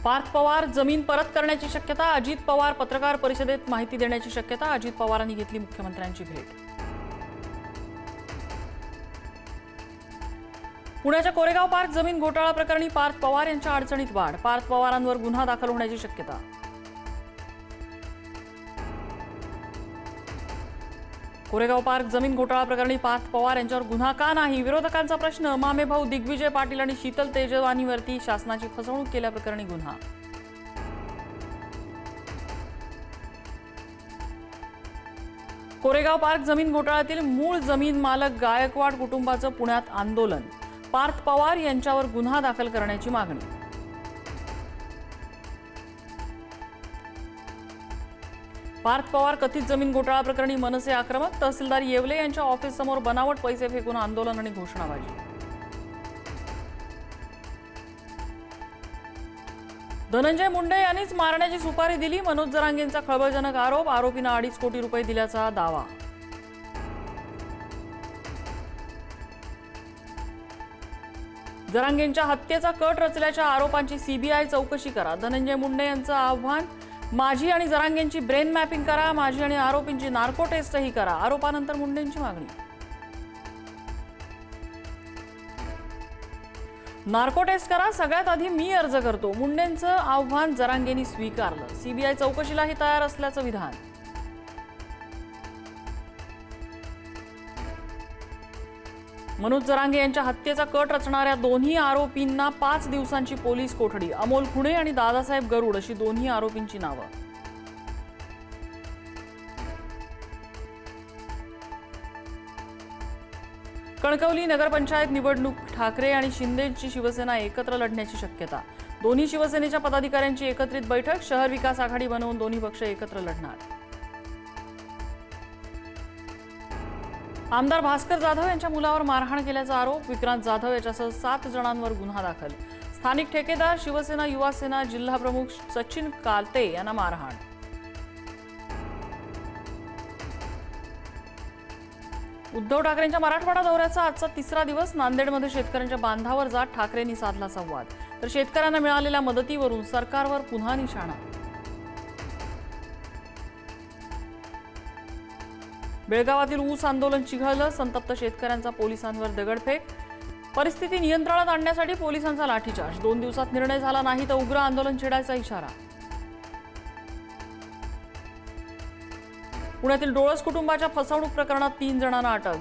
पार्थ पवार जमीन परत करण्याची शक्यता। अजित पवार पत्रकार परिषदेत माहिती देण्याची शक्यता। अजित पवारांनी घेतली मुख्यमंत्र्यांची भेट। पुण्याच्या कोरेगाव पार्क जमीन घोटाळा प्रकरणी पार्थ पवार यांच्या अडचणीत वाढ। पार्थ पवारांवर गुन्हा दाखल होण्याची शक्यता। कोरेगाव पार्क जमीन घोटाळा प्रकरणी पार्थ पवार यांच्यावर गुन्हा का नाही, विरोधकांचा प्रश्न। मामे भाऊ दिग्विजय पाटील आणि शीतल तेजवानीवरती शासनाची फसवणूक केल्याप्रकरणी गुन्हा। कोरेगाव पार्क जमीन घोटाळ्यातील मूळ जमीन मालक गायकवाड कुटुंबाचं पुण्यात आंदोलन। पार्थ पवार यांच्यावर गुन्हा दाखल करण्याची मागणी। पार्थ पवार कथित जमीन घोटाळा प्रकरणी मनसे आक्रमक। तहसीलदार येवले यांच्या ऑफिस समोर बनावट पैसे फेकून आंदोलन आणि घोषणाबाजी। धनंजय मुंडे यांनीच मारण्याची सुपारी दिली। मनोज जरांगेंचा खळबळजनक आरोप। आरोपींना 2.5 कोटी रुपये दिल्याचा दावा। जरांगेंच्या हत्येचा कट रचल्याच्या आरोपांची सीबीआय चौकशी करा। धनंजय मुंडे यांचं आव्हान। माझी आणि जरांगेंची ब्रेन मॅपिंग करा। माझी आणि आरोपींची नार्को टेस्टही करा। आरोपानंतर मुंडेंची मागणी। नार्को टेस्ट करा, सगळ्यात आधी मी अर्ज करतो। मुंडेंचं आव्हान जरांगेंनी स्वीकारलं। सीबीआय चौकशीलाही तयार असल्याचं विधान। मनोज जरांगे यांच्या हत्येचा कट रचणाऱ्या दोन्ही आरोपींना 5 दिवसांची पोलीस कोठडी। अमोल खुणे आणि दादासाहेब गरुड अशी दोन्ही आरोपींची नावं। कणकवली नगरपंचायत निवडणूक ठाकरे आणि शिंदेची शिवसेना एकत्र लढण्याची शक्यता। दोन्ही शिवसेनेच्या पदाधिकाऱ्यांची एकत्रित बैठक। शहर विकास आघाडी बनवून दोन्ही पक्ष एकत्र लढणार। आमदार भास्कर जाधव यांच्या मुलावर मारहाण केल्याचा आरोप। विक्रांत जाधव याच्यासह 7 जणांवर गुन्हा दाखल। स्थानिक ठेकेदार शिवसेना युवा सेना जिल्हा प्रमुख सचिन कालते यांना मारहाण। उद्धव ठाकरेंच्या मराठवाडा दौऱ्याचा आजचा 3रा दिवस। नांदेडमध्ये शेतकऱ्यांच्या बांधावर जात ठाकरेंनी साधला संवाद। तर शेतकऱ्यांना मिळालेल्या मदतीवरून सरकारवर पुन्हा निशाणा। बेळगावातील ऊस आंदोलन चिघळलं। संतप्त शेतकऱ्यांचा पोलिसांवर दगडफेक। परिस्थिती नियंत्रणात आणण्यासाठी पोलिसांचा लाठीचार्ज। 2 दिवसात निर्णय झाला नाही तर उग्र आंदोलन छेडायचा इशारा। पुण्यातील डोळस कुटुंबाच्या फसवणूक प्रकरणात 3 जणांना अटक।